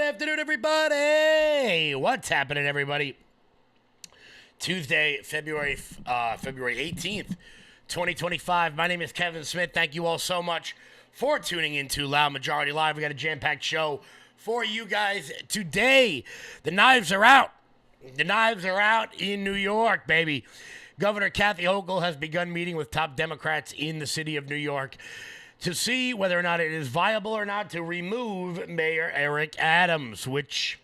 afternoon, everybody. What's happening, everybody? Tuesday, February 18th, 2025. My name is Kevin Smith. Thank you all so much for tuning into Loud Majority Live. We got a jam-packed show for you guys today. The knives are out. The knives are out in New York, baby. Governor Kathy Hochul has begun meeting with top Democrats in the city of New York to see whether or not it is viable or not to remove Mayor Eric Adams, which,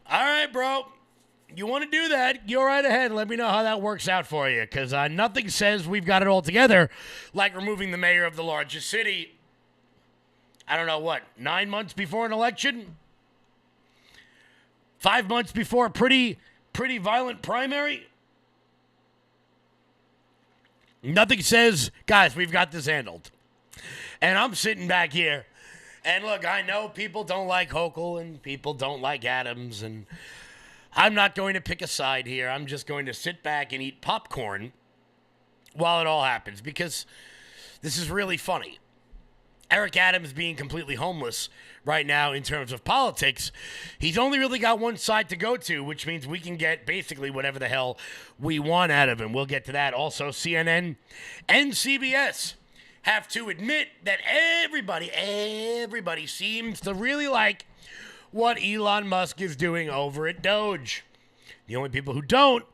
all right, bro, you want to do that, go right ahead. Let me know how that works out for you, because nothing says we've got it all together like removing the mayor of the largest city, I don't know what, 9 months before an election? 5 months before a pretty violent primary? Nothing says, guys, we've got this handled. And I'm sitting back here, and look, I know people don't like Hochul and people don't like Adams, and I'm not going to pick a side here. I'm just going to sit back and eat popcorn while it all happens, because this is really funny. Eric Adams being completely homeless right now in terms of politics, he's only really got one side to go to, which means we can get basically whatever the hell we want out of him. We'll get to that. Also, CNN and CBS have to admit that everybody seems to really like what Elon Musk is doing over at Doge. The only people who don't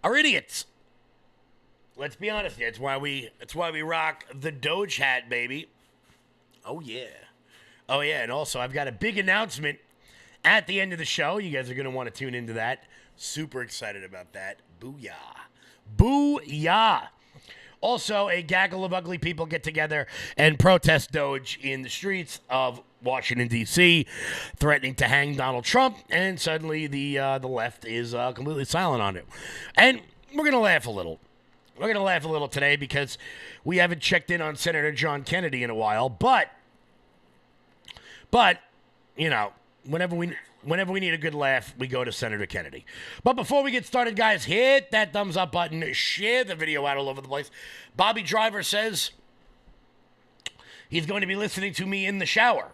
are idiots. Let's be honest here. It's why we rock the Doge hat, baby. Oh, yeah. Oh, yeah. And also, I've got a big announcement at the end of the show. You guys are going to want to tune into that. Super excited about that. Booyah. Booyah. Also, a gaggle of ugly people get together and protest Doge in the streets of Washington, D.C., threatening to hang Donald Trump. And suddenly the left is completely silent on it. And we're going to laugh a little. We're going to laugh a little today because we haven't checked in on Senator John Kennedy in a while. But you know, whenever we need a good laugh, we go to Senator Kennedy. But before we get started, guys, hit that thumbs up button. Share the video out all over the place. Bobby Driver says he's going to be listening to me in the shower.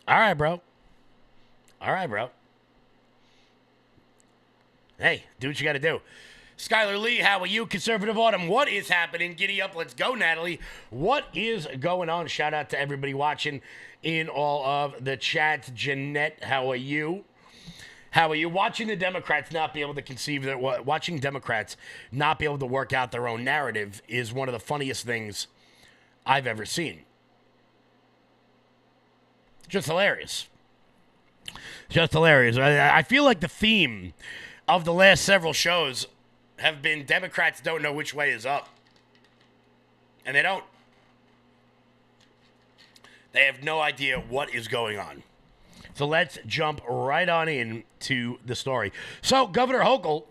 All right, bro. Hey, do what you got to do. Skylar Lee, how are you? Conservative Autumn, what is happening? Giddy up, let's go, Natalie. What is going on? Shout out to everybody watching in all of the chats. Jeanette, how are you? How are you? Watching the Democrats not be able to watching Democrats not be able to work out their own narrative is one of the funniest things I've ever seen. Just hilarious. I feel like the theme of the last several shows have been Democrats don't know which way is up. And they don't. They have no idea what is going on. So let's jump right on in to the story. So Governor Hochul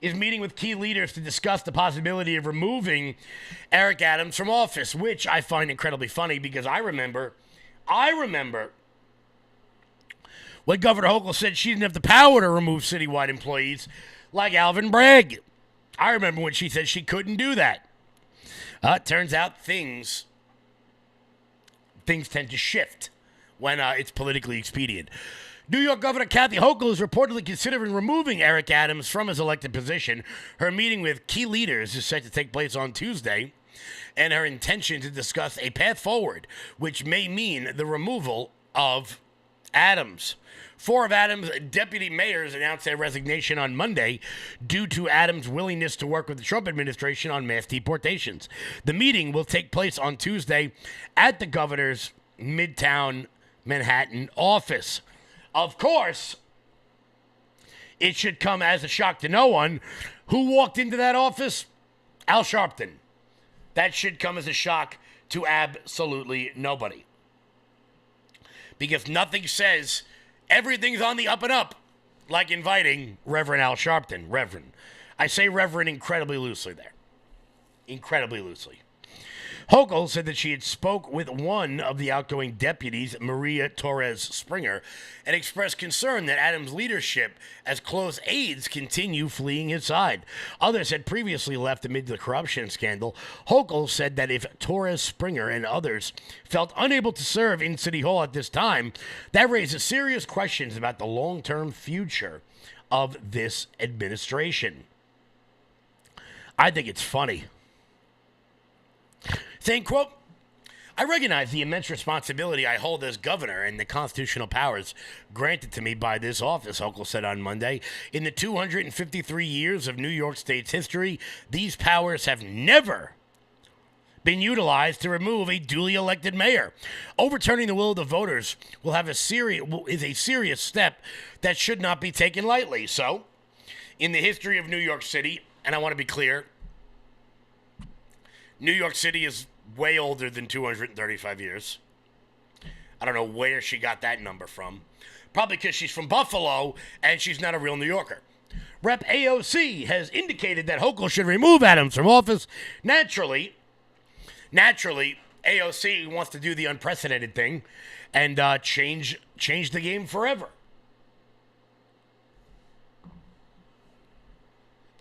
is meeting with key leaders to discuss the possibility of removing Eric Adams from office, which I find incredibly funny because I remember when Governor Hochul said she didn't have the power to remove citywide employees like Alvin Bragg. I remember when she said she couldn't do that. It turns out things tend to shift when it's politically expedient. New York Governor Kathy Hochul is reportedly considering removing Eric Adams from his elected position. Her meeting with key leaders is set to take place on Tuesday, and her intention to discuss a path forward, which may mean the removal of Adams. 4 of Adams' deputy mayors announced their resignation on Monday due to Adams' willingness to work with the Trump administration on mass deportations. The meeting will take place on Tuesday at the governor's Midtown Manhattan office. Of course, it should come as a shock to no one. Who walked into that office? Al Sharpton. That should come as a shock to absolutely nobody. Because nothing says everything's on the up and up like inviting Reverend Al Sharpton. Reverend. I say Reverend incredibly loosely there. Incredibly loosely. Hochul said that she had spoke with one of the outgoing deputies, Maria Torres Springer, and expressed concern that Adams' leadership as close aides continue fleeing his side. Others had previously left amid the corruption scandal. Hochul said that if Torres Springer and others felt unable to serve in City Hall at this time, that raises serious questions about the long-term future of this administration. I think it's funny. Saying, quote, I recognize the immense responsibility I hold as governor and the constitutional powers granted to me by this office, Hochul said on Monday. In the 253 years of New York State's history, these powers have never been utilized to remove a duly elected mayor. Overturning the will of the voters is a serious step that should not be taken lightly. So, in the history of New York City, and I want to be clear, New York City is way older than 235 years. I don't know where she got that number from. Probably because she's from Buffalo and she's not a real New Yorker. Rep. AOC has indicated that Hochul should remove Adams from office. Naturally, AOC wants to do the unprecedented thing and change the game forever.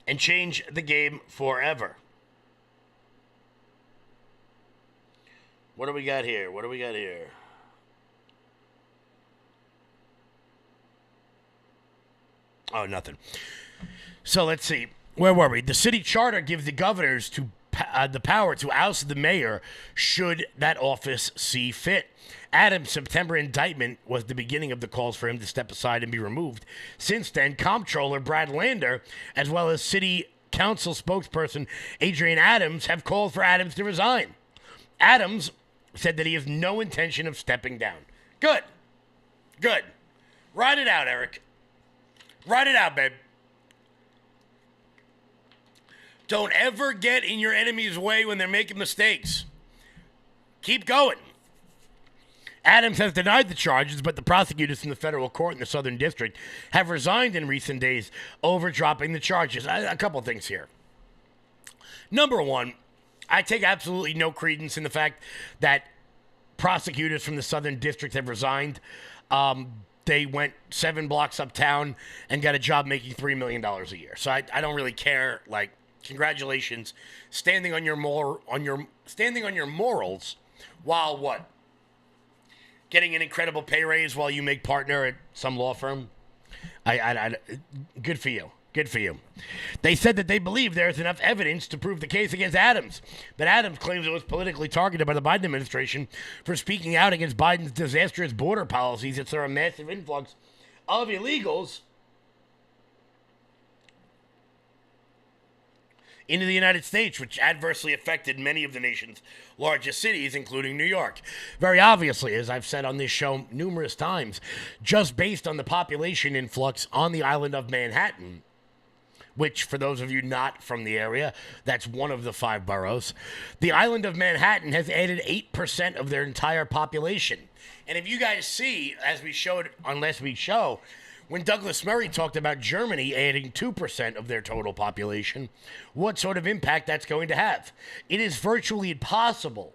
And change the game forever. What do we got here? Oh, nothing. So let's see. Where were we? The city charter gives the governors the power to oust the mayor should that office see fit. Adams' September indictment was the beginning of the calls for him to step aside and be removed. Since then, Comptroller Brad Lander, as well as City Council spokesperson Adrian Adams, have called for Adams to resign. Adams said that he has no intention of stepping down. Good. Ride it out, Eric. Ride it out, babe. Don't ever get in your enemy's way when they're making mistakes. Keep going. Adams has denied the charges, but the prosecutors from the federal court in the Southern District have resigned in recent days over dropping the charges. A couple things here. Number one, I take absolutely no credence in the fact that prosecutors from the Southern District have resigned. They went 7 blocks uptown and got a job making $3 million a year. So I don't really care. Like, congratulations, standing on your morals, while what? Getting an incredible pay raise while you make partner at some law firm. Good for you. Good for you. They said that they believe there is enough evidence to prove the case against Adams. But Adams claims it was politically targeted by the Biden administration for speaking out against Biden's disastrous border policies that saw a massive influx of illegals into the United States, which adversely affected many of the nation's largest cities, including New York. Very obviously, as I've said on this show numerous times, just based on the population influx on the island of Manhattan, which, for those of you not from the area, that's one of the 5 boroughs. The island of Manhattan has added 8% of their entire population. And if you guys see, as we showed on last week's show, when Douglas Murray talked about Germany adding 2% of their total population, what sort of impact that's going to have. It is virtually impossible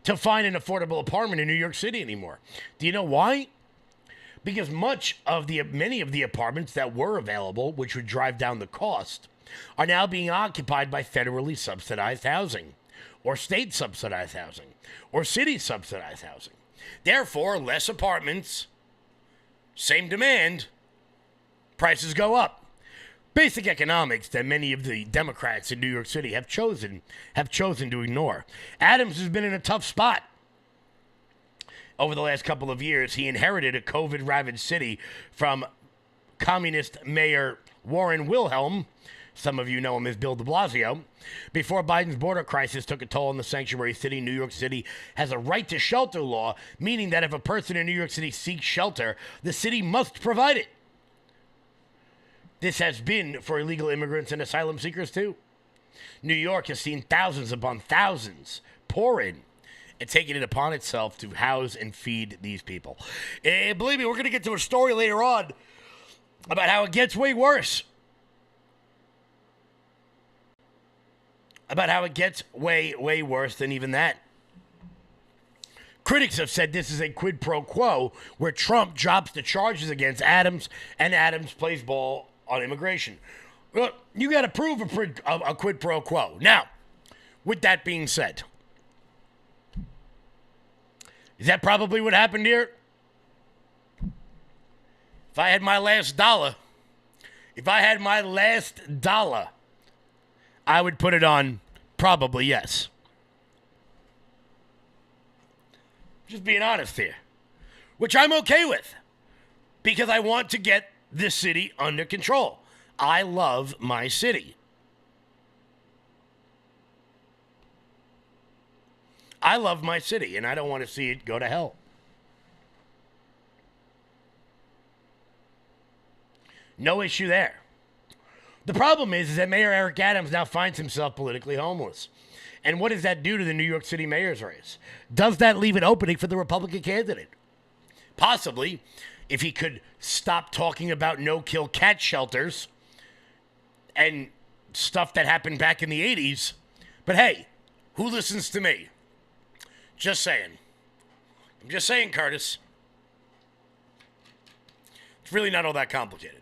to find an affordable apartment in New York City anymore. Do you know why? Because many of the apartments that were available, which would drive down the cost, are now being occupied by federally subsidized housing, or state subsidized housing, or city subsidized housing. Therefore, less apartments, same demand, prices go up. Basic economics that many of the Democrats in New York City have chosen to ignore. Adams has been in a tough spot. Over the last couple of years, he inherited a COVID-ravaged city from communist Mayor Warren Wilhelm. Some of you know him as Bill de Blasio. Before Biden's border crisis took a toll on the sanctuary city, New York City has a right to shelter law, meaning that if a person in New York City seeks shelter, the city must provide it. This has been for illegal immigrants and asylum seekers, too. New York has seen thousands upon thousands pour in and taking it upon itself to house and feed these people. And believe me, we're going to get to a story later on about how it gets way worse. about how it gets way, way worse than even that. Critics have said this is a quid pro quo where Trump drops the charges against Adams and Adams plays ball on immigration. Well, you got to prove a quid pro quo. Now, with that being said, is that probably what happened here? If I had my last dollar, I would put it on probably yes. Just being honest here. Which I'm okay with. Because I want to get this city under control. I love my city. I love my city, and I don't want to see it go to hell. No issue there. The problem is that Mayor Eric Adams now finds himself politically homeless. And what does that do to the New York City mayor's race? Does that leave an opening for the Republican candidate? Possibly, if he could stop talking about no-kill cat shelters and stuff that happened back in the 80s. But hey, who listens to me? Just saying. I'm just saying, Curtis. It's really not all that complicated.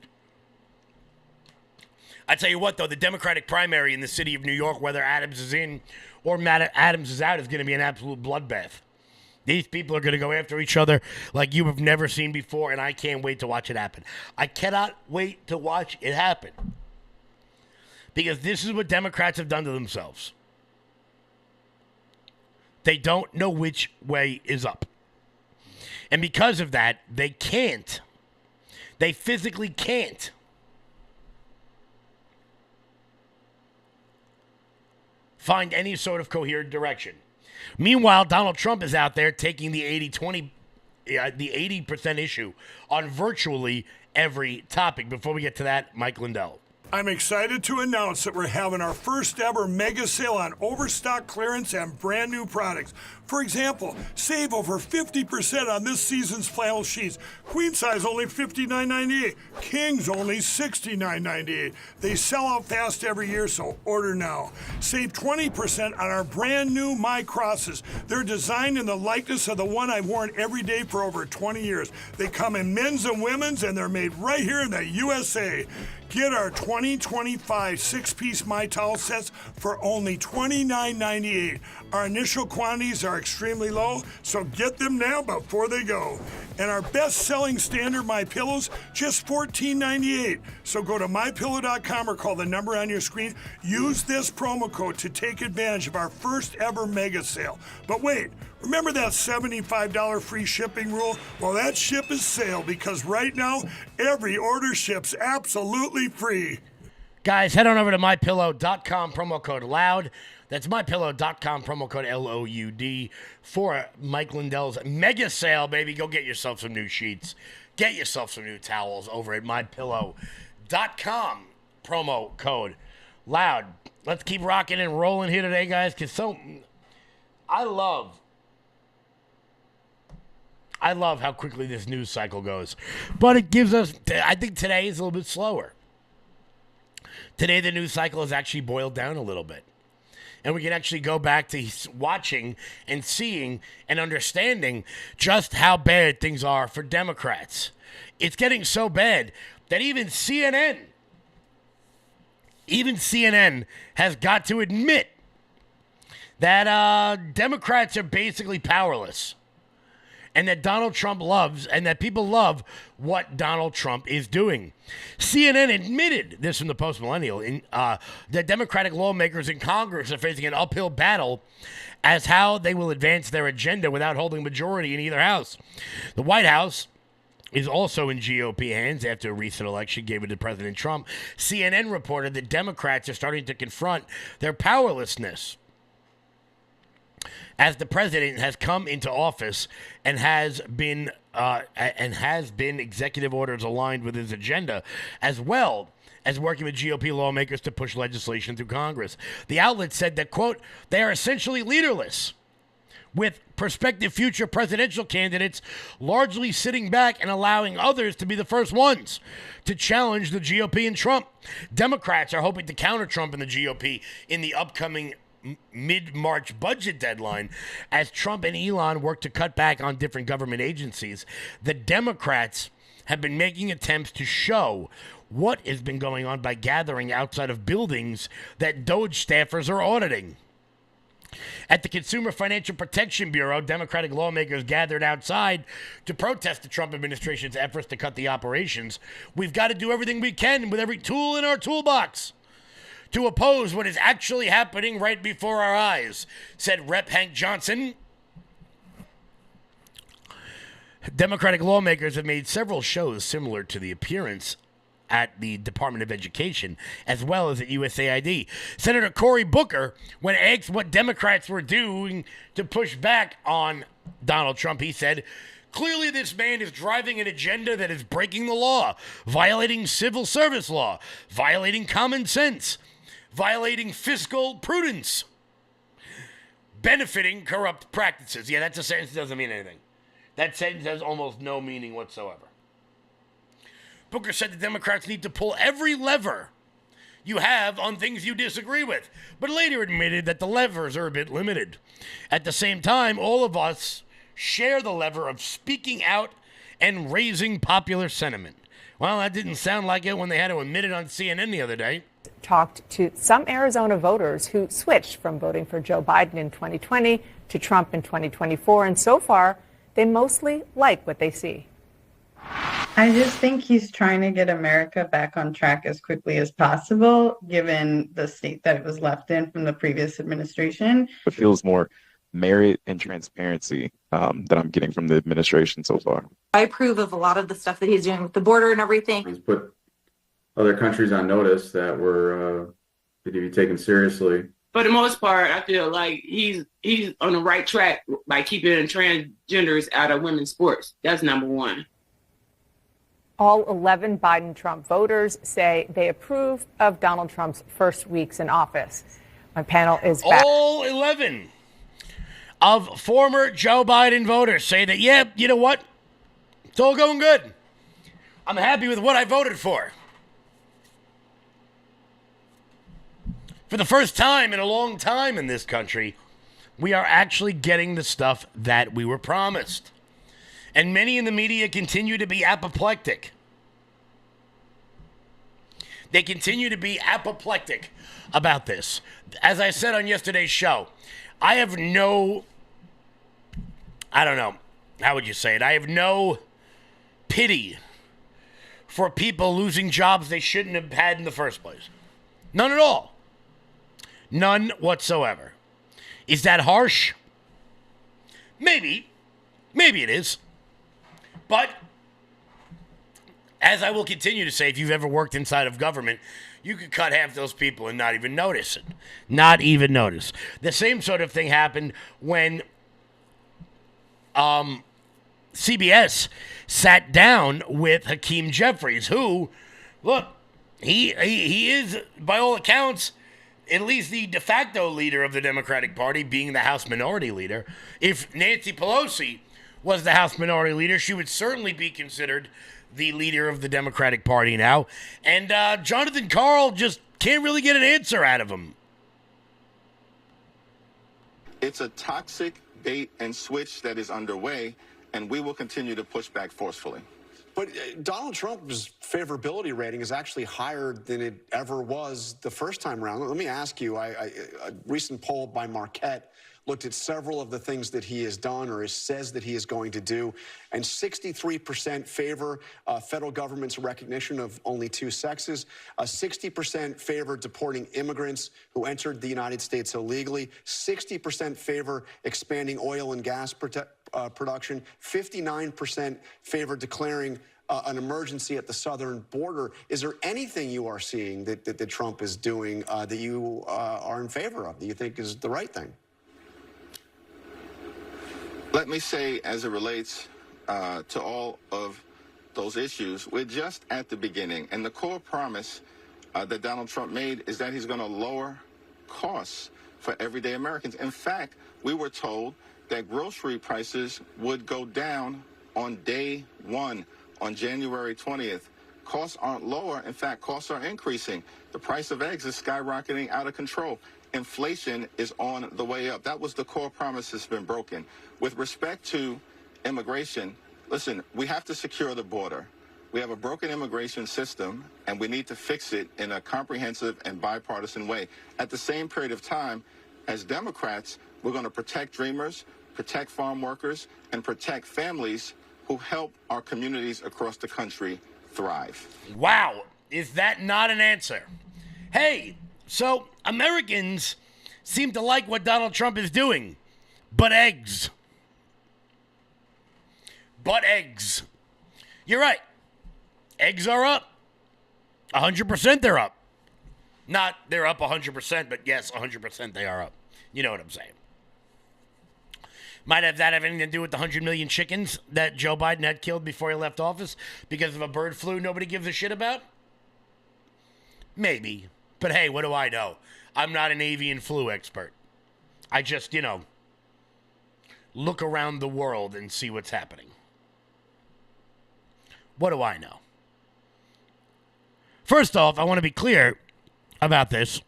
I tell you what, though, the Democratic primary in the city of New York, whether Adams is in or Adams is out, is going to be an absolute bloodbath. These people are going to go after each other like you have never seen before, and I can't wait to watch it happen. I cannot wait to watch it happen. Because this is what Democrats have done to themselves. They don't know which way is up. And because of that, they can't. They physically can't find any sort of coherent direction. Meanwhile, Donald Trump is out there taking the 80% issue on virtually every topic. Before we get to that, Mike Lindell. I'm excited to announce that we're having our first ever mega sale on overstock clearance and brand new products. For example, save over 50% on this season's flannel sheets. Queen size only $59.98. Kings only $69.98. They sell out fast every year, so order now. Save 20% on our brand new My Crosses. They're designed in the likeness of the one I've worn every day for over 20 years. They come in men's and women's, and they're made right here in the USA. Get our 2025 six-piece My Towel sets for only $29.98. Our initial quantities are extremely low, so get them now before they go. And our best-selling standard My Pillows, just $14.98. So go to MyPillow.com or call the number on your screen. Use this promo code to take advantage of our first ever mega sale. But wait, remember that $75 free shipping rule? Well, that ship is sailed because right now, every order ships absolutely free. Guys, head on over to MyPillow.com, promo code LOUD. That's MyPillow.com, promo code LOUD for Mike Lindell's mega sale, baby. Go get yourself some new sheets. Get yourself some new towels over at MyPillow.com, promo code LOUD. Let's keep rocking and rolling here today, guys, because I love how quickly this news cycle goes. But it gives us, I think today is a little bit slower. Today the news cycle has actually boiled down a little bit. And we can actually go back to watching and seeing and understanding just how bad things are for Democrats. It's getting so bad that even CNN has got to admit that Democrats are basically powerless. And that Donald Trump loves, and that people love what Donald Trump is doing. CNN admitted this from the Post-Millennial, that Democratic lawmakers in Congress are facing an uphill battle as how they will advance their agenda without holding majority in either house. The White House is also in GOP hands after a recent election gave it to President Trump. CNN reported that Democrats are starting to confront their powerlessness as the president has come into office and has been executive orders aligned with his agenda, as well as working with GOP lawmakers to push legislation through Congress. The outlet said that, quote, they are essentially leaderless, with prospective future presidential candidates largely sitting back and allowing others to be the first ones to challenge the GOP and Trump. Democrats are hoping to counter Trump and the GOP in the upcoming mid-March budget deadline, as Trump and Elon work to cut back on different government agencies, the Democrats have been making attempts to show what has been going on by gathering outside of buildings that DOJ staffers are auditing. At the Consumer Financial Protection Bureau, Democratic lawmakers gathered outside to protest the Trump administration's efforts to cut the operations. We've got to do everything we can with every tool in our toolbox to oppose what is actually happening right before our eyes, said Rep. Hank Johnson. Democratic lawmakers have made several shows similar to the appearance at the Department of Education, as well as at USAID. Senator Cory Booker, when asked what Democrats were doing to push back on Donald Trump, he said, "Clearly this man is driving an agenda that is breaking the law, violating civil service law, violating common sense, violating fiscal prudence, benefiting corrupt practices." Yeah, that's a sentence that doesn't mean anything. That sentence has almost no meaning whatsoever. Booker said the Democrats need to pull every lever you have on things you disagree with, but later admitted that the levers are a bit limited. At the same time, all of us share the lever of speaking out and raising popular sentiment. Well, that didn't sound like it when they had to admit it on CNN the other day. Talked to some Arizona voters who switched from voting for Joe Biden in 2020 to Trump in 2024, and so far, they mostly like what they see. I just think he's trying to get America back on track as quickly as possible, given the state that it was left in from the previous administration. It feels more merit and transparency that I'm getting from the administration so far. I approve of a lot of the stuff that he's doing with the border and everything. He's put other countries on notice that we're to be taken seriously. For the most part, I feel like he's on the right track by keeping transgenders out of women's sports. That's number one. All 11 Biden-Trump voters say they approve of Donald Trump's first weeks in office. My panel is back. All 11 of former Joe Biden voters say that, yeah, you know what? It's all going good. I'm happy with what I voted for. For the first time in a long time in this country, we are actually getting the stuff that we were promised. And many in the media continue to be apoplectic. They continue to be apoplectic about this. As I said on yesterday's show, I have no, I don't know, how would you say it? I have no pity for people losing jobs they shouldn't have had in the first place. None at all. None whatsoever. Is that harsh? Maybe. Maybe it is. But, as I will continue to say, if you've ever worked inside of government, you could cut half those people and not even notice it. Not even notice. The same sort of thing happened when CBS sat down with Hakeem Jeffries, who, look, he is, by all accounts, at least the de facto leader of the Democratic Party, being the House Minority Leader. If Nancy Pelosi was the House Minority Leader, she would certainly be considered the leader of the Democratic Party now. And Jonathan Karl just can't really get an answer out of him. It's a toxic bait and switch that is underway, and we will continue to push back forcefully. But Donald Trump's favorability rating is actually higher than it ever was the first time around. Let me ask you, a recent poll by Marquette looked at several of the things that he has done or says that he is going to do, and 63% favor federal government's recognition of only two sexes, 60% favor deporting immigrants who entered the United States illegally, 60% favor expanding oil and gas production, 59% favor declaring an emergency at the southern border. Is there anything you are seeing that Trump is doing that you are in favor of, that you think is the right thing? Let me say, as it relates to all of those issues, we're just at the beginning. And the core promise that Donald Trump made is that he's going to lower costs for everyday Americans. In fact, we were told that grocery prices would go down on day one, on January 20th. Costs aren't lower. In fact, costs are increasing. The price of eggs is skyrocketing out of control. inflation is on the way up. That was the core promise that's been broken. With respect to immigration, listen, we have to secure the border. We have a broken immigration system, and we need to fix it in a comprehensive and bipartisan way. At the same period of time, as Democrats, we're going to protect dreamers, protect farm workers, and protect families who help our communities across the country thrive. Wow. Is that not an answer? Hey, so Americans seem to like what Donald Trump is doing, but eggs. But eggs. You're right. Eggs are up. 100% they're up. Not they're up 100%, but yes, 100% they are up. You know what I'm saying. Might have that have anything to do with the 100 million chickens that Joe Biden had killed before he left office because of a bird flu nobody gives a shit about? Maybe. But hey, what do I know? I'm not an avian flu expert. I just, look around the world and see what's happening. What do I know? First off, I want to be clear about this.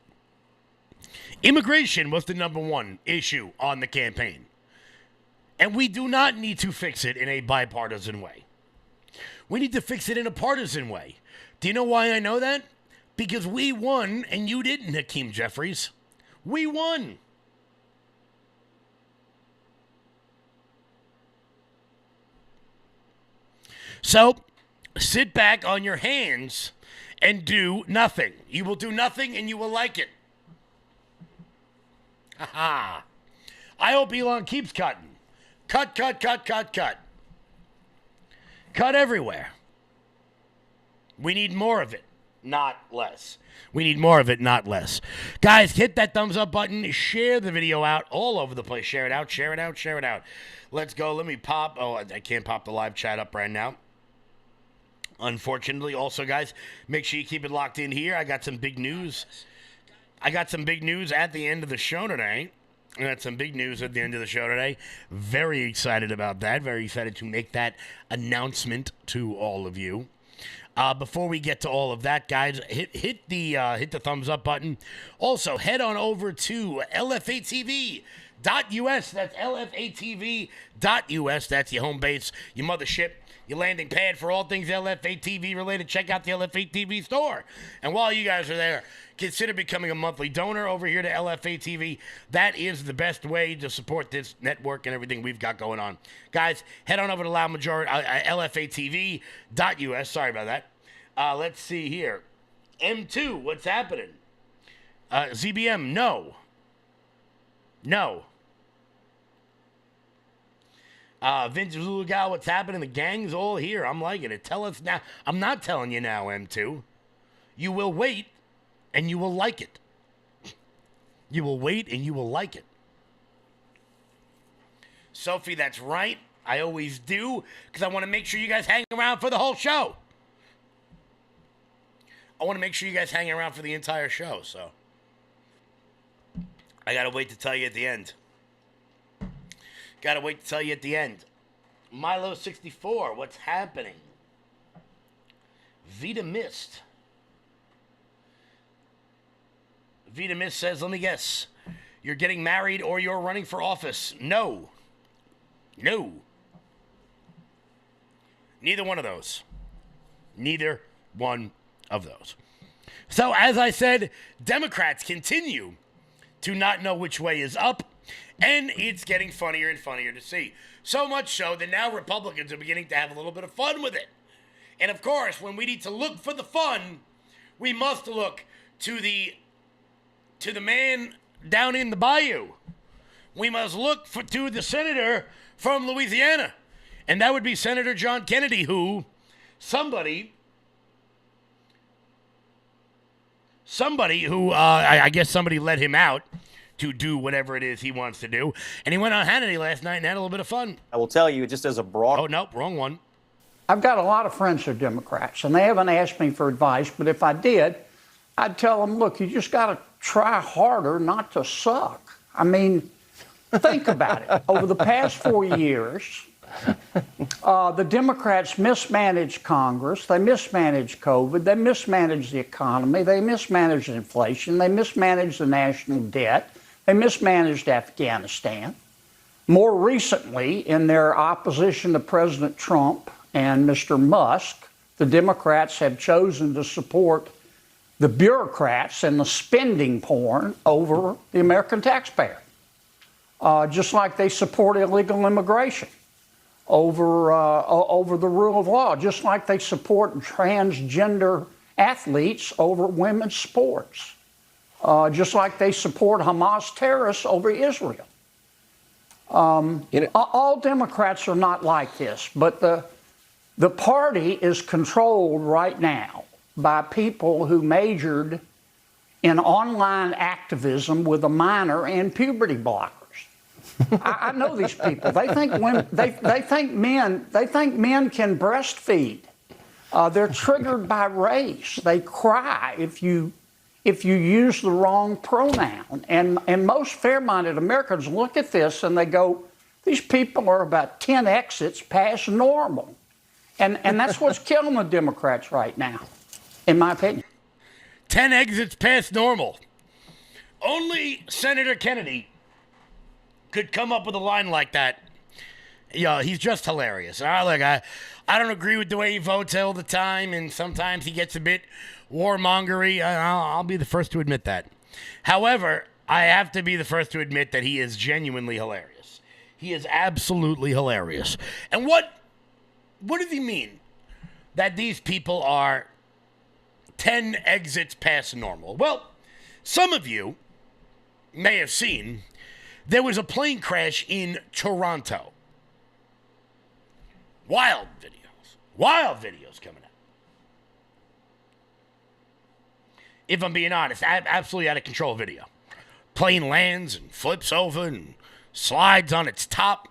Immigration was the number one issue on the campaign. And we do not need to fix it in a bipartisan way. We need to fix it in a partisan way. Do you know why I know that? Because we won and you didn't, Hakeem Jeffries. We won. So, sit back on your hands and do nothing. You will do nothing and you will like it. Ha-ha. I hope Elon keeps cutting. Cut. Cut everywhere. We need more of it, not less. We need more of it, not less. Guys, hit that thumbs up button. Share the video out all over the place. Share it out. Let's go. Let me pop. Oh, I can't pop the live chat up right now. Unfortunately. Also, guys, make sure you keep it locked in here. I got some big news. At the end of the show today. Very excited about that. Very excited to make that announcement to all of you. Before we get to all of that, guys, hit the thumbs up button. Also, head on over to LFATV.us. That's LFATV.us. That's your home base, your mothership, your landing pad for all things LFATV related. Check out the LFATV store. And while you guys are there, consider becoming a monthly donor over here to LFATV. That is the best way to support this network and everything we've got going on. Guys, head on over to LFATV.us. Sorry about that. Let's see here. M2, what's happening? ZBM, no. Vintage Lugal, what's happening? The gang's all here. I'm liking it. Tell us now. I'm not telling you now, M2. You will wait, and you will like it. You will wait, and you will like it. Sophie, that's right. I always do, because I want to make sure you guys hang around for the whole show. I want to make sure you guys hang around for the entire show, so I got to wait to tell you at the end. Milo 64, what's happening? Vita Mist says, let me guess. You're getting married or you're running for office. No. Neither one of those. So, as I said, Democrats continue to not know which way is up, and it's getting funnier and funnier to see. So much so that now Republicans are beginning to have a little bit of fun with it. And of course, when we need to look for the fun, we must look to the man down in the bayou. We must look to the senator from Louisiana. And that would be Senator John Kennedy, who somebody who, I guess somebody let him out to do whatever it is he wants to do. And he went on Hannity last night and had a little bit of fun. I will tell you, just as a broad... Oh, no, wrong one. I've got a lot of friends who are Democrats, and they haven't asked me for advice, but if I did, I'd tell them, look, you just got to try harder not to suck. I mean, think about it. Over the past 4 years, The Democrats mismanaged Congress, they mismanaged COVID, they mismanaged the economy, they mismanaged inflation, they mismanaged the national debt, they mismanaged Afghanistan. More recently, in their opposition to President Trump and Mr. Musk, the Democrats have chosen to support the bureaucrats and the spending porn over the American taxpayer, just like they support illegal immigration over the rule of law, just like they support transgender athletes over women's sports, just like they support Hamas terrorists over Israel. All Democrats are not like this, but the party is controlled right now by people who majored in online activism with a minor in puberty blockers. I know these people. They think women, they think men can breastfeed. They're triggered by race. They cry if you use the wrong pronoun. And most fair-minded Americans look at this and they go, these people are about 10 exits past normal. And that's what's killing the Democrats right now, in my opinion. 10 exits past normal. Only Senator Kennedy could come up with a line like that. Yeah, he's just hilarious. I don't agree with the way he votes all the time, and sometimes he gets a bit warmongery. I'll be the first to admit that. However, I have to be the first to admit that he is genuinely hilarious. He is absolutely hilarious. And what does he mean that these people are 10 exits past normal? Well, some of you may have seen there was a plane crash in Toronto. Wild videos coming out. If I'm being honest, absolutely out of control video. Plane lands and flips over and slides on its top.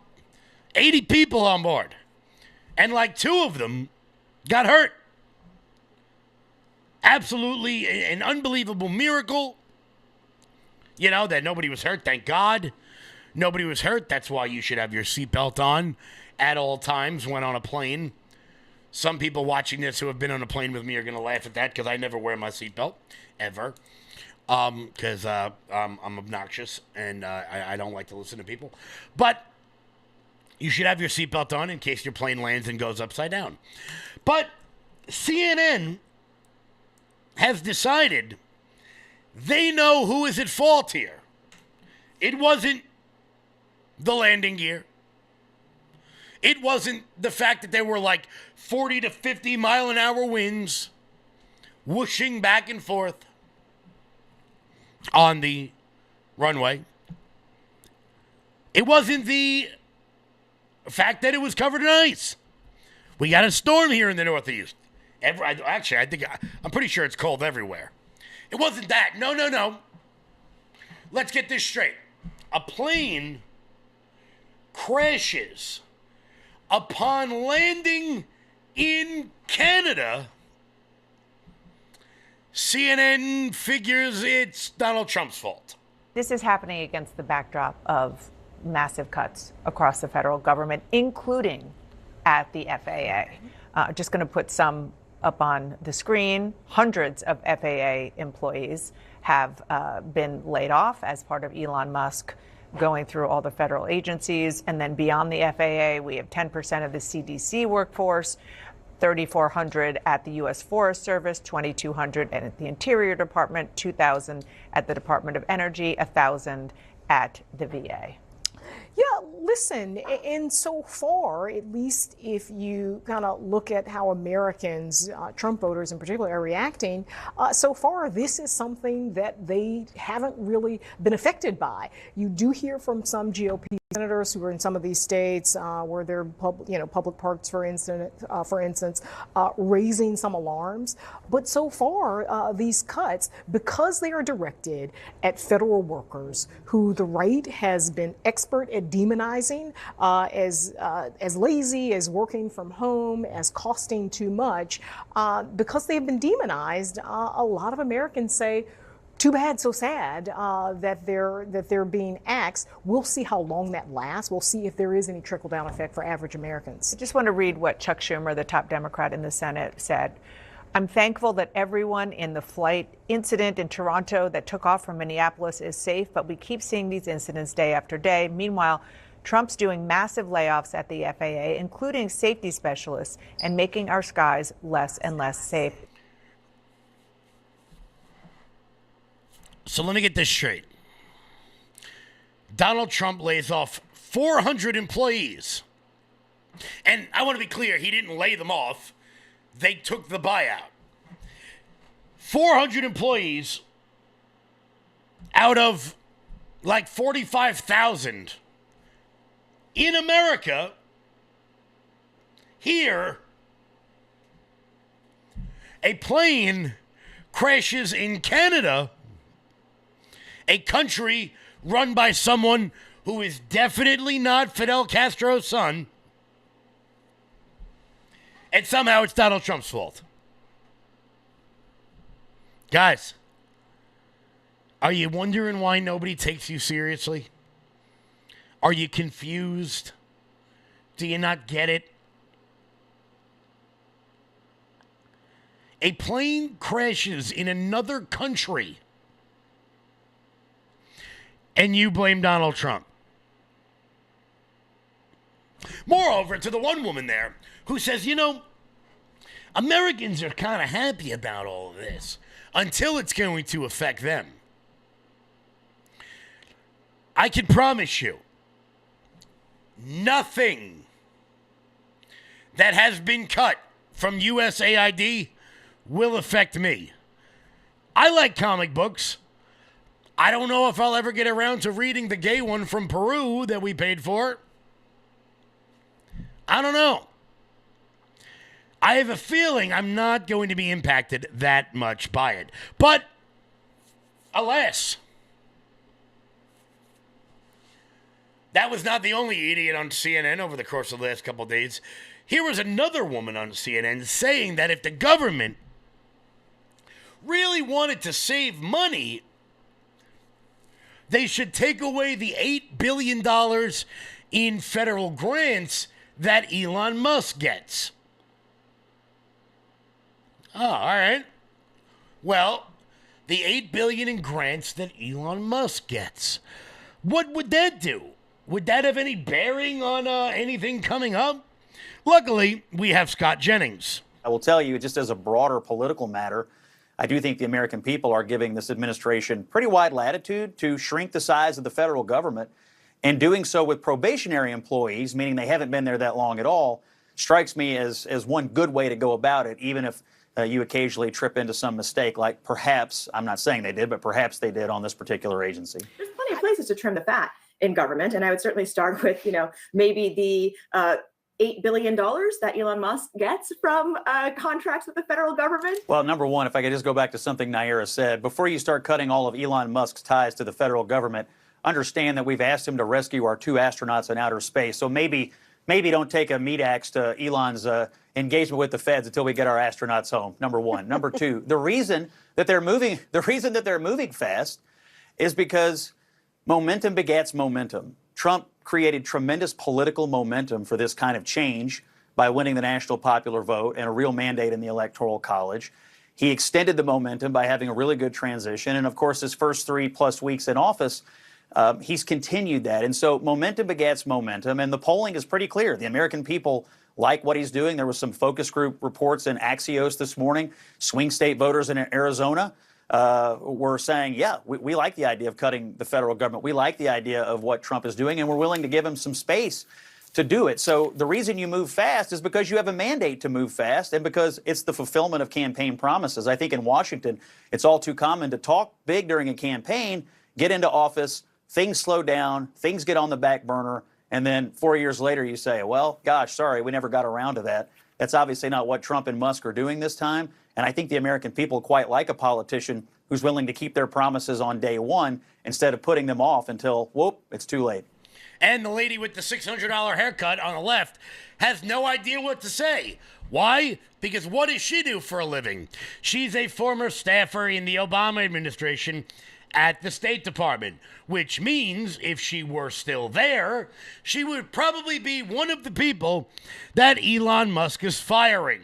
80 people on board. And like 2 of them got hurt. Absolutely an unbelievable miracle. You know, that nobody was hurt, thank God. Nobody was hurt. That's why you should have your seatbelt on at all times when on a plane. Some people watching this who have been on a plane with me are going to laugh at that because I never wear my seatbelt, ever. Because I'm obnoxious and I don't like to listen to people. But you should have your seatbelt on in case your plane lands and goes upside down. But CNN has decided they know who is at fault here. It wasn't the landing gear. It wasn't the fact that there were like 40 to 50 mile an hour winds whooshing back and forth on the runway. It wasn't the fact that it was covered in ice. We got a storm here in the Northeast. I'm pretty sure it's cold everywhere. It wasn't that. No. Let's get this straight. A plane crashes upon landing in Canada. CNN figures it's Donald Trump's fault. This is happening against the backdrop of massive cuts across the federal government, including at the FAA. Just going to put some up on the screen. Hundreds of FAA employees have been laid off as part of Elon Musk going through all the federal agencies. And then beyond the FAA, we have 10% of the CDC workforce, 3,400 at the U.S. Forest Service, 2,200 at the Interior Department, 2,000 at the Department of Energy, 1,000 at the VA. Yeah, listen, and so far, at least if you kind of look at how Americans, Trump voters in particular, are reacting, so far this is something that they haven't really been affected by. You do hear from some GOP senators who are in some of these states where they're public parks, for instance, raising some alarms. But so far, these cuts, because they are directed at federal workers who the right has been expert at demonizing as lazy, as working from home, as costing too much, because they've been demonized, a lot of Americans say, too bad, so sad that they're being axed. We'll see how long that lasts. We'll see if there is any trickle-down effect for average Americans. I just want to read what Chuck Schumer, the top Democrat in the Senate, said. I'm thankful that everyone in the flight incident in Toronto that took off from Minneapolis is safe, but we keep seeing these incidents day after day. Meanwhile, Trump's doing massive layoffs at the FAA, including safety specialists, and making our skies less and less safe. So let me get this straight. Donald Trump lays off 400 employees. And I want to be clear, he didn't lay them off. They took the buyout. 400 employees out of like 45,000 in America. Here, a plane crashes in Canada, a country run by someone who is definitely not Fidel Castro's son, and somehow it's Donald Trump's fault. Guys, are you wondering why nobody takes you seriously? Are you confused? Do you not get it? A plane crashes in another country, and you blame Donald Trump. Moreover, to the one woman there who says, you know, Americans are kind of happy about all of this until it's going to affect them. I can promise you, nothing that has been cut from USAID will affect me. I like comic books. I don't know if I'll ever get around to reading the gay one from Peru that we paid for. I don't know. I have a feeling I'm not going to be impacted that much by it. But, alas, that was not the only idiot on CNN over the course of the last couple of days. Here was another woman on CNN saying that if the government really wanted to save money, they should take away the $8 billion in federal grants that Elon Musk gets. Oh, all right. Well, the $8 billion in grants that Elon Musk gets. What would that do? Would that have any bearing on anything coming up? Luckily, we have Scott Jennings. I will tell you, just as a broader political matter, I do think the American people are giving this administration pretty wide latitude to shrink the size of the federal government, and doing so with probationary employees, meaning they haven't been there that long at all, strikes me as one good way to go about it, even if you occasionally trip into some mistake, like perhaps, I'm not saying they did, but perhaps they did on this particular agency. There's plenty of places to trim the fat in government, and I would certainly start with, maybe the $8 billion that Elon Musk gets from contracts with the federal government? Well, number one, if I could just go back to something Naira said, before you start cutting all of Elon Musk's ties to the federal government, understand that we've asked him to rescue our 2 astronauts in outer space. So maybe don't take a meat axe to Elon's engagement with the feds until we get our astronauts home. Number one. Number two, the reason that they're moving fast is because momentum begets momentum. Trump created tremendous political momentum for this kind of change by winning the national popular vote and a real mandate in the Electoral College. He extended the momentum by having a really good transition. And of course, his first 3+ weeks in office, he's continued that. And so momentum begets momentum. And the polling is pretty clear. The American people like what he's doing. There was some focus group reports in Axios this morning. Swing state voters in Arizona were saying, yeah, we like the idea of cutting the federal government. We like the idea of what Trump is doing, and we're willing to give him some space to do it. So the reason you move fast is because you have a mandate to move fast and because it's the fulfillment of campaign promises. I think in Washington, it's all too common to talk big during a campaign, get into office, things slow down, things get on the back burner, and then 4 years later you say, well, gosh, sorry, we never got around to that. That's obviously not what Trump and Musk are doing this time. And I think the American people quite like a politician who's willing to keep their promises on day one instead of putting them off until, whoop, it's too late. And the lady with the $600 haircut on the left has no idea what to say. Why? Because what does she do for a living? She's a former staffer in the Obama administration at the State Department, which means if she were still there, she would probably be one of the people that Elon Musk is firing.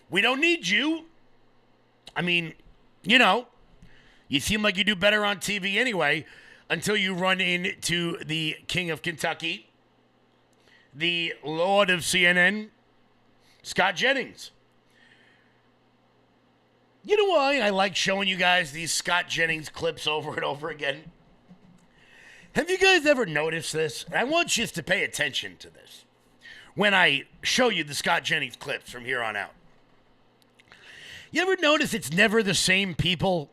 We don't need you. I mean, you know, you seem like you do better on TV anyway until you run into the King of Kentucky, the Lord of CNN, Scott Jennings. You know why I like showing you guys these Scott Jennings clips over and over again? Have you guys ever noticed this? I want you to pay attention to this when I show you the Scott Jennings clips from here on out. You ever notice it's never the same people?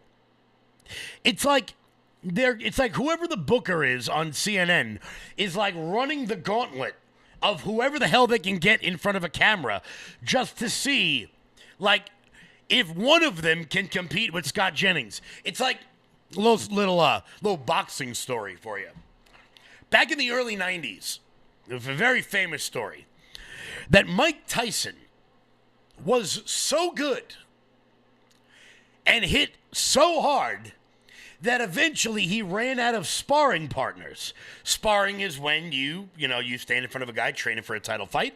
It's like whoever the booker is on CNN is like running the gauntlet of whoever the hell they can get in front of a camera just to see, like, if one of them can compete with Scott Jennings. It's like a little boxing story for you. Back in the early 90s, there was a very famous story that Mike Tyson was so good and hit so hard that eventually he ran out of sparring partners. Sparring is when you stand in front of a guy training for a title fight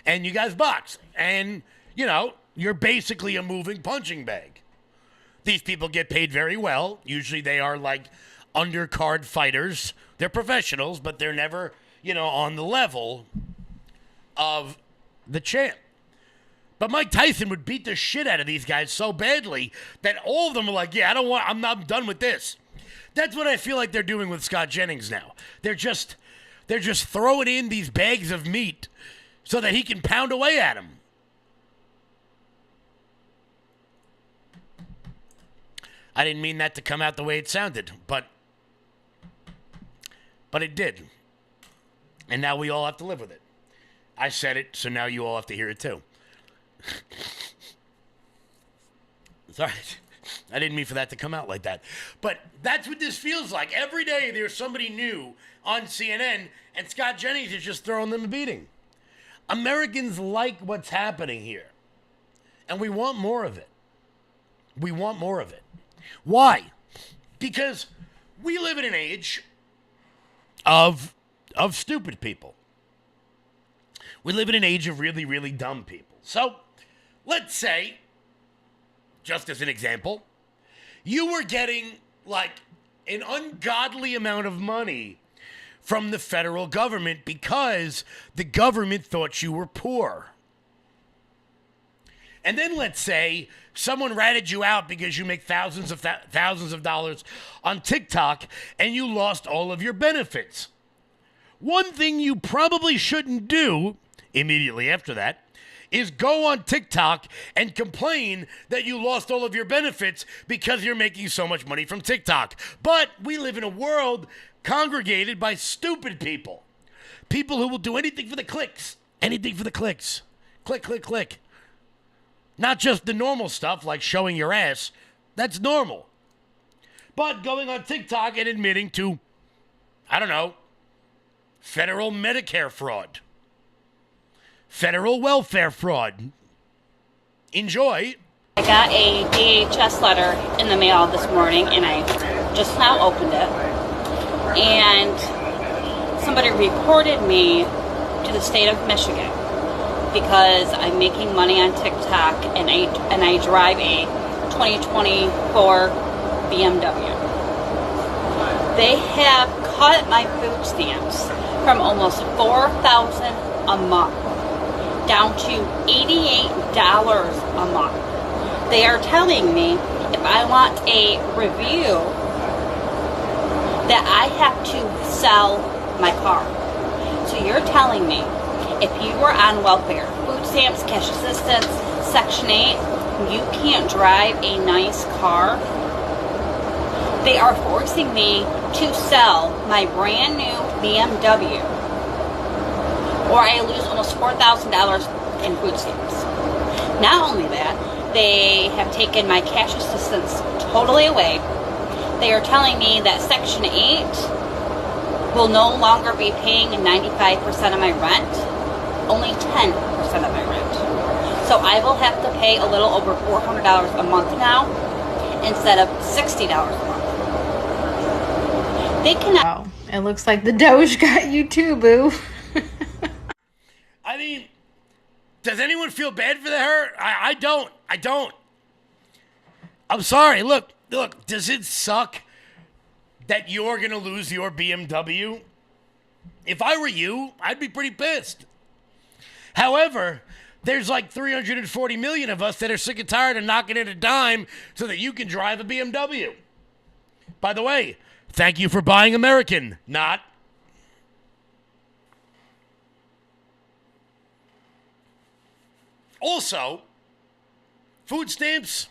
and you guys box. And, you're basically a moving punching bag. These people get paid very well. Usually they are like undercard fighters. They're professionals, but they're never, on the level of the champ. But Mike Tyson would beat the shit out of these guys so badly that all of them were like, yeah, I'm done with this. That's what I feel like they're doing with Scott Jennings now. They're just throwing in these bags of meat so that he can pound away at them. I didn't mean that to come out the way it sounded, but it did. And now we all have to live with it. I said it, so now you all have to hear it too. Sorry, I didn't mean for that to come out like that. But that's what this feels like. Every day there's somebody new on CNN, and Scott Jennings is just throwing them a beating. Americans like what's happening here, and we want more of it. We want more of it. Why? Because we live in an age of stupid people. We live in an age of really, really dumb people. So, let's say, just as an example, you were getting like an ungodly amount of money from the federal government because the government thought you were poor. And then let's say someone ratted you out because you make thousands of dollars on TikTok and you lost all of your benefits. One thing you probably shouldn't do immediately after that is go on TikTok and complain that you lost all of your benefits because you're making so much money from TikTok. But we live in a world congregated by stupid people. People who will do anything for the clicks. Anything for the clicks. Click, click, click. Not just the normal stuff like showing your ass. That's normal. But going on TikTok and admitting to, federal Medicare fraud. Federal welfare fraud. Enjoy. I got a DHS letter in the mail this morning, and I just now opened it. And somebody reported me to the state of Michigan because I'm making money on TikTok, and I drive a 2024 BMW. They have cut my food stamps from almost $4,000 a month down to $88 a month. They are telling me if I want a review that I have to sell my car. So you're telling me if you were on welfare, food stamps, cash assistance, Section 8, you can't drive a nice car? They are forcing me to sell my brand new BMW, or I lose almost $4,000 in food stamps. Not only that, they have taken my cash assistance totally away. They are telling me that Section 8 will no longer be paying 95% of my rent, only 10% of my rent. So I will have to pay a little over $400 a month now instead of $60 a month. They cannot. Oh, it looks like the Doge got you too, boo. I mean, does anyone feel bad for her? I don't. I don't. I'm sorry. Look, does it suck that you're going to lose your BMW? If I were you, I'd be pretty pissed. However, there's like 340 million of us that are sick and tired of knocking it a dime so that you can drive a BMW. By the way, thank you for buying American, not. Also, food stamps.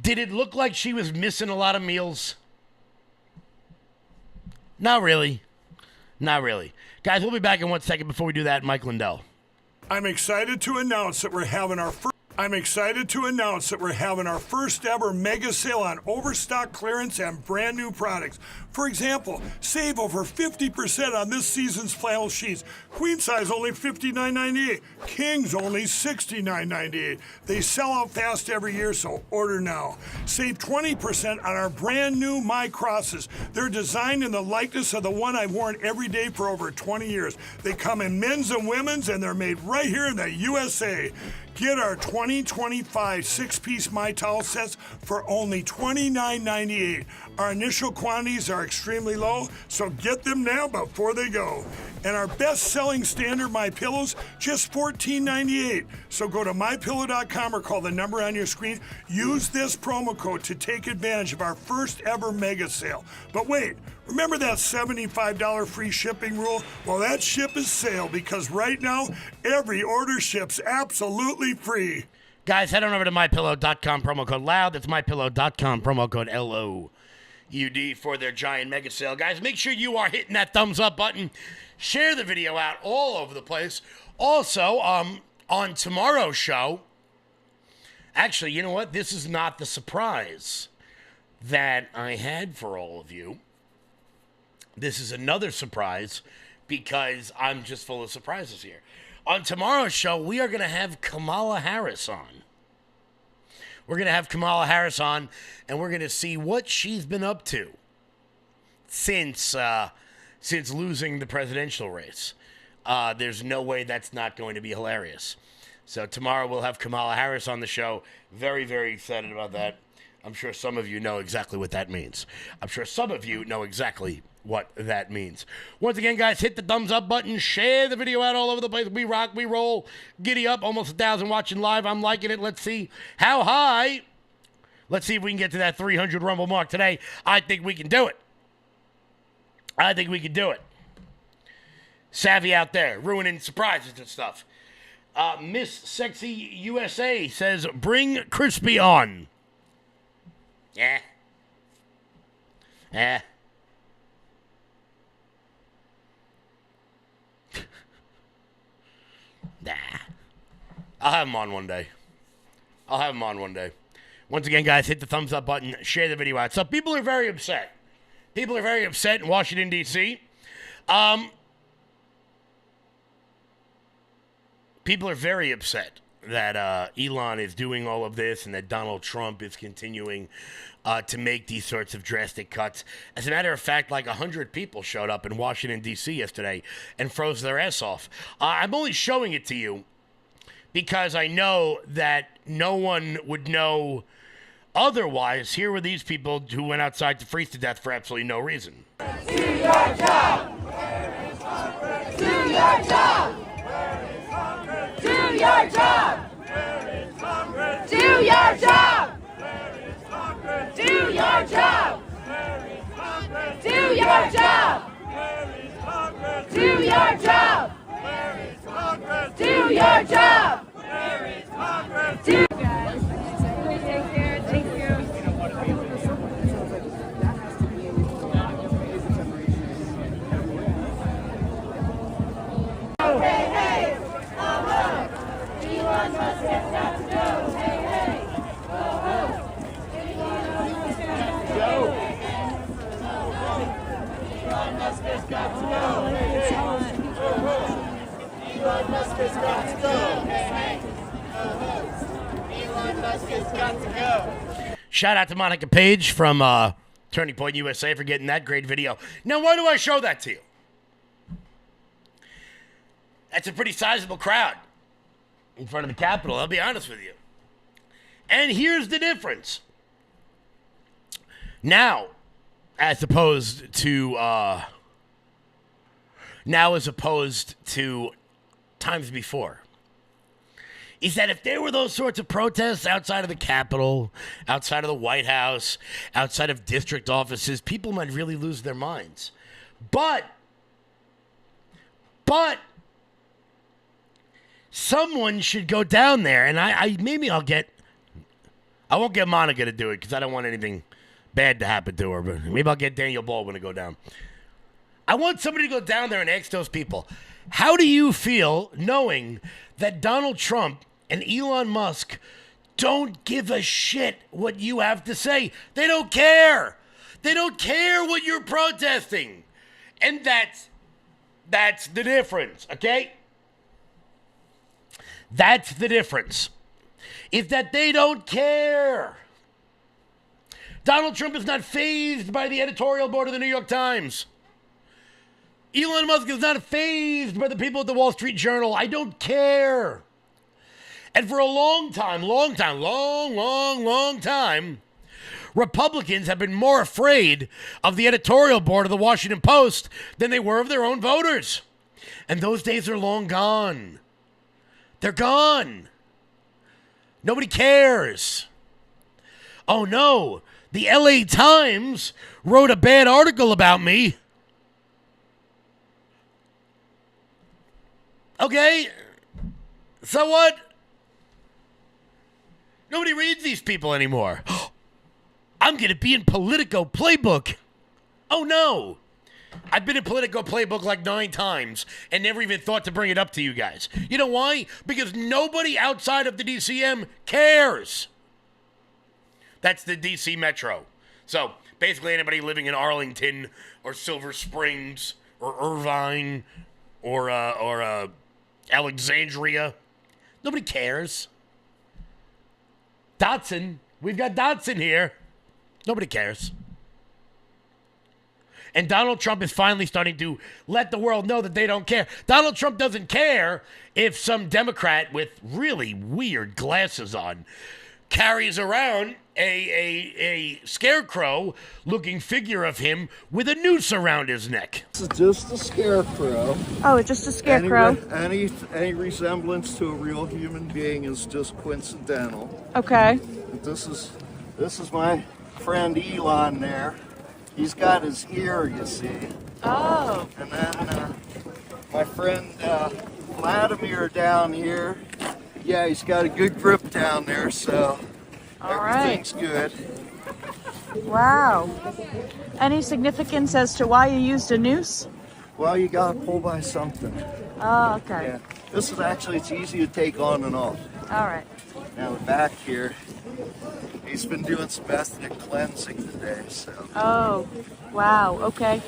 Did it look like she was missing a lot of meals? Not really. Not really. Guys, we'll be back in 1 second. Before we do that, Mike Lindell. I'm excited to announce that we're having our first ever mega sale on overstock clearance and brand new products. For example, save over 50% on this season's flannel sheets. Queen size only $59.98. Kings only $69.98. They sell out fast every year, so order now. Save 20% on our brand new My Crosses. They're designed in the likeness of the one I've worn every day for over 20 years. They come in men's and women's, and they're made right here in the USA. Get our 2025 six-piece My Towel sets for only $29.98. Our initial quantities are extremely low, so get them now before they go. And our best-selling standard My Pillows, just $14.98. So go to MyPillow.com or call the number on your screen. Use this promo code to take advantage of our first ever mega sale. But wait, remember that $75 free shipping rule? Well, that ship is sailed because right now, every order ships absolutely free. Guys, head on over to MyPillow.com, promo code LOUD. That's MyPillow.com, promo code LOUD for their giant mega sale. Guys, make sure you are hitting that thumbs up button. Share the video out all over the place. Also, on tomorrow's show, actually, you know what? This is not the surprise that I had for all of you. This is another surprise because I'm just full of surprises here. On tomorrow's show, we are going to have Kamala Harris on. We're going to have Kamala Harris on, and we're going to see what she's been up to since losing the presidential race. There's no way that's not going to be hilarious. So tomorrow we'll have Kamala Harris on the show. Very, very excited about that. I'm sure some of you know exactly what that means. What that means. Once again, guys, hit the thumbs up button. Share the video out all over the place. We rock, we roll. Giddy up. Almost 1,000 watching live. I'm liking it. Let's see how high. Let's see if we can get to that 300 Rumble mark today. I think we can do it. Savvy out there, ruining surprises and stuff. Miss Sexy USA says, bring Crispy on. Yeah. Nah. I'll have him on one day. Once again, guys, hit the thumbs up button. Share the video out. So people are very upset. In Washington, D.C. People are very upset that Elon is doing all of this and that Donald Trump is continuing to make these sorts of drastic cuts. As a matter of fact, like 100 people showed up in Washington, D.C. yesterday and froze their ass off. I'm only showing it to you because I know that no one would know otherwise. Here were these people who went outside to freeze to death for absolutely no reason. Do your job! Do your job! Do your job! Do your job! Do your job! Do your job! Do your job! Do your job! Do take care. Thank you. Hey, hey! Elon Musk has got to go. Hey, hey! Elon Musk has got to go. Elon Musk has got to go. Hey, hey! Elon Musk has got to go. Elon Musk has got to go. Shout out to Monica Page from Turning Point USA for getting that great video. Now, why do I show that to you? That's a pretty sizable crowd in front of the Capitol, I'll be honest with you. And here's the difference. Now, as opposed to times before, is that if there were those sorts of protests outside of the Capitol, outside of the White House, outside of district offices, people might really lose their minds. But someone should go down there, and I won't get Monica to do it because I don't want anything bad to happen to her, but maybe I'll get Daniel Baldwin to go down. I want somebody to go down there and ask those people, how do you feel knowing that Donald Trump and Elon Musk don't give a shit what you have to say? They don't care. They don't care what you're protesting. And that's the difference, okay? That's the difference. Is that they don't care. Donald Trump is not fazed by the editorial board of the New York Times. Elon Musk is not fazed by the people at the Wall Street Journal. I don't care. And for a long time, Republicans have been more afraid of the editorial board of the Washington Post than they were of their own voters. And those days are long gone. They're gone. Nobody cares. Oh no, the LA Times wrote a bad article about me. Okay, so what? Nobody reads these people anymore. I'm going to be in Politico Playbook. Oh no. I've been in Politico Playbook like 9 times and never even thought to bring it up to you guys. You know why? Because nobody outside of the DCM cares. That's the DC Metro. So basically anybody living in Arlington or Silver Springs or Irvine or Alexandria, nobody cares. Dotson, we've got Dotson here. Nobody cares. And Donald Trump is finally starting to let the world know that they don't care. Donald Trump doesn't care if some Democrat with really weird glasses on carries around a scarecrow-looking figure of him with a noose around his neck. This is just a scarecrow. Oh, it's just a scarecrow? Any resemblance to a real human being is just coincidental. Okay. This is my friend Elon there. He's got his ear, you see. Oh. And then my friend Vladimir down here. Yeah, he's got a good grip down there, so everything's good. Wow. Any significance as to why you used a noose? Well, you gotta pull by something. Oh, okay. Yeah. This is actually, it's easy to take on and off. All right. Now the back here, he's been doing some ethnic cleansing today, so. Oh, wow, okay.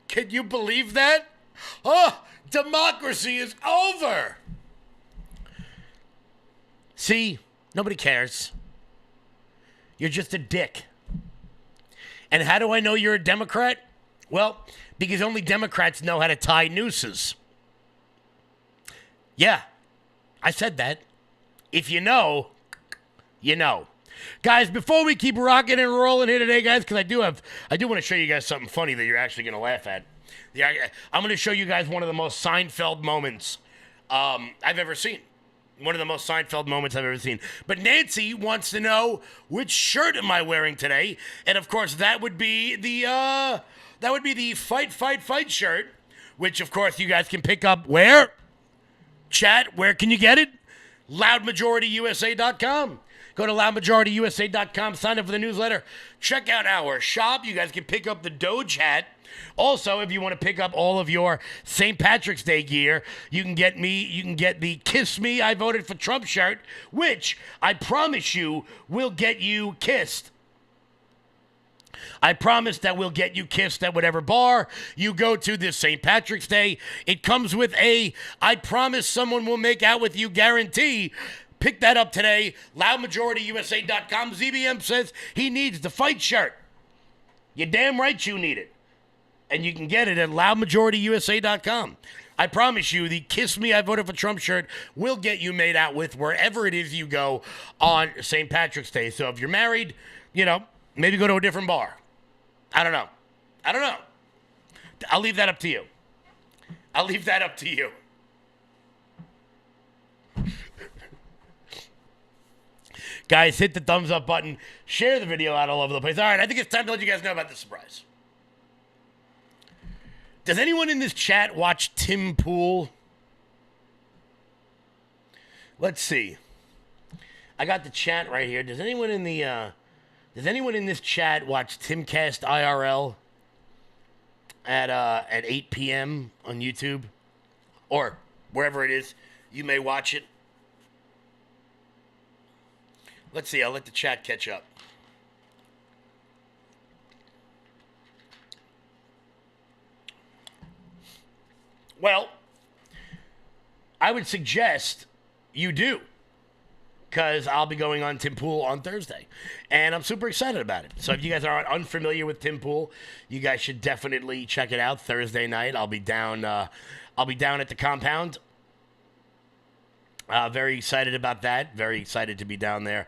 Can you believe that? Oh, democracy is over. See, nobody cares. You're just a dick. And how do I know you're a Democrat? Well, because only Democrats know how to tie nooses. Yeah, I said that. If you know, you know. Guys, before we keep rocking and rolling here today, guys, because I do want to show you guys something funny that you're actually going to laugh at. I'm going to show you guys one of the most Seinfeld moments I've ever seen. One of the most Seinfeld moments I've ever seen. But Nancy wants to know, which shirt am I wearing today? And of course, that would be the Fight, Fight, Fight shirt, which of course you guys can pick up where? Chat, where can you get it? LoudMajorityUSA.com. Go to LoudMajorityUSA.com, sign up for the newsletter. Check out our shop. You guys can pick up the Doge hat. Also, if you want to pick up all of your St. Patrick's Day gear, you can get the Kiss Me, I Voted for Trump shirt, which I promise you will get you kissed. I promise that we'll get you kissed at whatever bar you go to this St. Patrick's Day. It comes with a I promise someone will make out with you guarantee. Pick that up today. LoudMajorityUSA.com. ZBM says he needs the fight shirt. You're damn right you need it. And you can get it at LoudMajorityUSA.com. I promise you, the Kiss Me, I Voted for Trump shirt will get you made out with wherever it is you go on St. Patrick's Day. So if you're married, maybe go to a different bar. I don't know. I'll leave that up to you. Guys, hit the thumbs up button. Share the video out all over the place. All right, I think it's time to let you guys know about the surprise. Does anyone in this chat watch Tim Pool? Let's see. I got the chat right here. Does anyone in this chat watch Timcast IRL at 8 p.m. on YouTube or wherever it is you may watch it? Let's see. I'll let the chat catch up. Well, I would suggest you do, because I'll be going on Tim Pool on Thursday, and I'm super excited about it. So if you guys are unfamiliar with Tim Pool, you guys should definitely check it out Thursday night. I'll be down at the compound. Very excited about that. Very excited to be down there.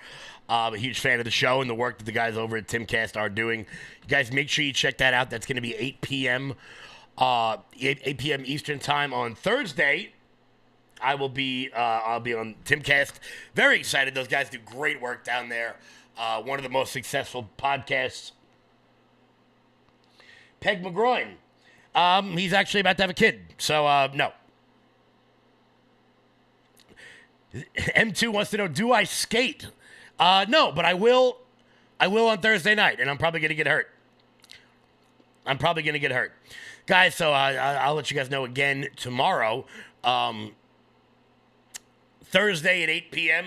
I'm a huge fan of the show and the work that the guys over at Timcast are doing. You guys make sure you check that out. That's going to be 8 p.m. 8 p.m. Eastern time on Thursday. I'll be on Timcast. Very excited. Those guys do great work down there. One of the most successful podcasts. Peg McGroin. He's actually about to have a kid. So, no. M2 wants to know, do I skate? No, but I will on Thursday night, and I'm probably going to get hurt. Guys, so I'll let you guys know again tomorrow. Thursday at 8 p.m.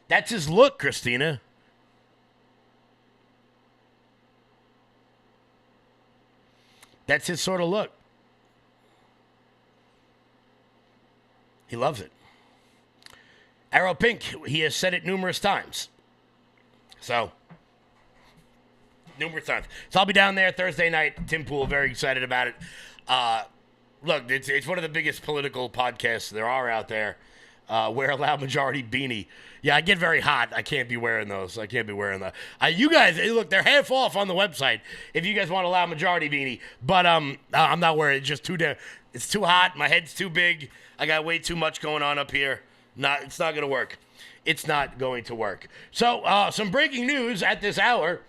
That's his look, Christina. That's his sort of look. He loves it. Arrow Pink, he has said it numerous times. So I'll be down there Thursday night. Tim Pool, very excited about it. Look, it's one of the biggest political podcasts there are out there. Wear a Loud Majority beanie. Yeah, I get very hot. I can't be wearing those. You guys, look, they're half off on the website if you guys want a Loud Majority beanie. But I'm not wearing it. It's too hot. My head's too big. I got way too much going on up here. It's not going to work. It's not going to work. So, some breaking news at this hour.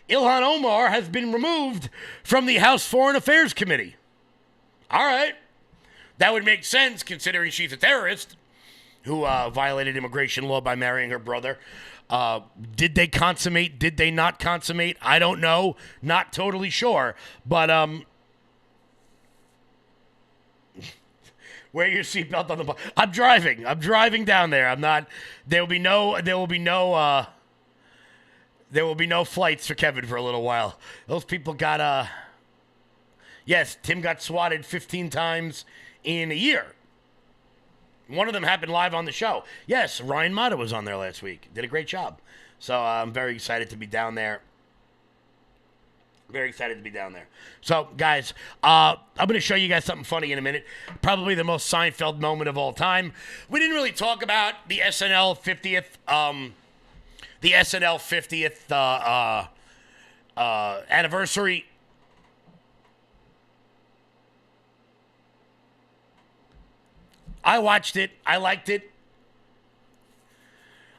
Ilhan Omar has been removed from the House Foreign Affairs Committee. All right. That would make sense considering she's a terrorist who violated immigration law by marrying her brother. Did they consummate? Did they not consummate? I don't know. Not totally sure. But wear your seatbelt on the bus. I'm driving down there. I'm not. There will be no flights for Kevin for a little while. Those people got yes, Tim got swatted 15 times in a year. One of them happened live on the show. Yes, Ryan Mata was on there last week. Did a great job. So I'm very excited to be down there. So, guys, I'm going to show you guys something funny in a minute. Probably the most Seinfeld moment of all time. We didn't really talk about the SNL 50th anniversary. I watched it. I liked it.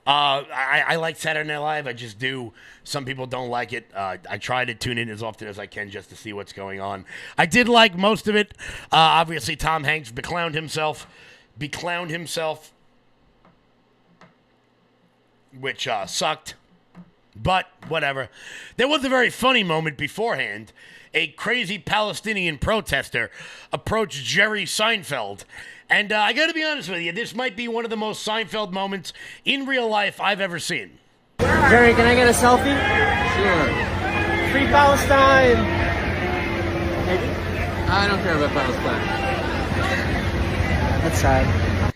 I like Saturday Night Live. I just do. Some people don't like it. I try to tune in as often as I can just to see what's going on. I did like most of it. Obviously, Tom Hanks beclowned himself, which sucked. But whatever. There was a very funny moment beforehand. A crazy Palestinian protester approached Jerry Seinfeld. And I got to be honest with you, this might be one of the most Seinfeld moments in real life I've ever seen. Where Jerry, can I get a selfie? Sure. Free Palestine. Maybe. I don't care about Palestine. That's sad.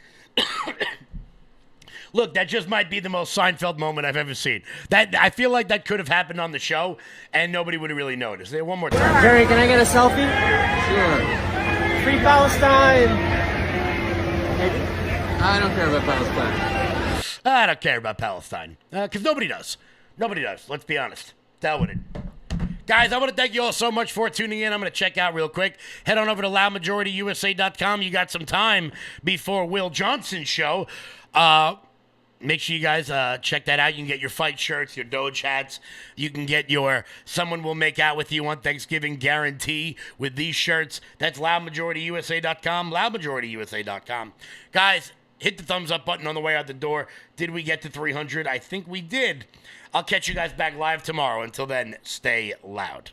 Look, that just might be the most Seinfeld moment I've ever seen. That I feel like that could have happened on the show, and nobody would have really noticed. One more time. Jerry, can I get a selfie? Sure. Free Palestine. Maybe. I don't care about Palestine. I don't care about Palestine. Because nobody does. Nobody does. Let's be honest. Dealt with it. Guys, I want to thank you all so much for tuning in. I'm going to check out real quick. Head on over to loudmajorityusa.com. You got some time before Will Johnson's show. Make sure you guys check that out. You can get your fight shirts, your Doge hats. You can get your Someone Will Make Out With You on Thanksgiving guarantee with these shirts. That's loudmajorityusa.com, loudmajorityusa.com. Guys, hit the thumbs up button on the way out the door. Did we get to 300? I think we did. I'll catch you guys back live tomorrow. Until then, stay loud.